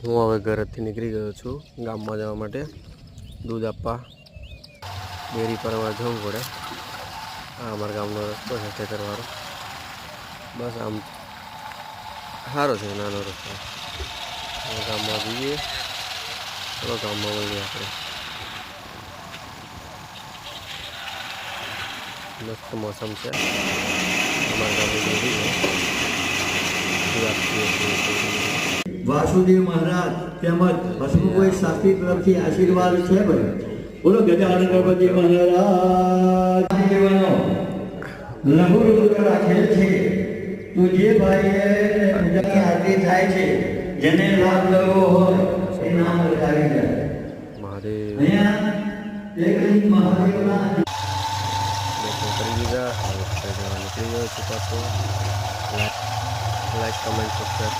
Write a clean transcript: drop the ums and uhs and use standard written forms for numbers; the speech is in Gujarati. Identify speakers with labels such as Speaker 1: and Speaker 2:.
Speaker 1: હું હવે ઘરેથી નીકળી ગયો છું ગામમાં જવા માટે દૂધ આપવા ડેરી પર અમારે જવું પડે. આ અમારા ગામનો રસ્તો છે ખેતરવાળો. બસ આમ સારો છે, નાનો રસ્તો. ગામમાં જઈએ, ચલો ગામમાં મળીએ આપણે. મસ્ત મોસમ છે અમારા ગામની ડેરી છે.
Speaker 2: વાસુદેવ મહારાજ તેમજ હસમુખભાઈ શાસ્ત્રી તરફથી આશીર્વાદ છે. ભાઈ બોલો ગજાનન ગણપતિ મહારાજ લઘુ રુદ્ર રાખેલ છે. તો જે ભાઈએ પૂજાની આરતી થાય છે, જેને લાભ લેવો હોય એ નામ લખાવી જાય.
Speaker 1: મહાદેવ
Speaker 2: અહીંયા એક મહાદેવના
Speaker 1: દર્શન કરી દીધા. હવે નીકળી ગયો છું પાછો. Like comment subscribe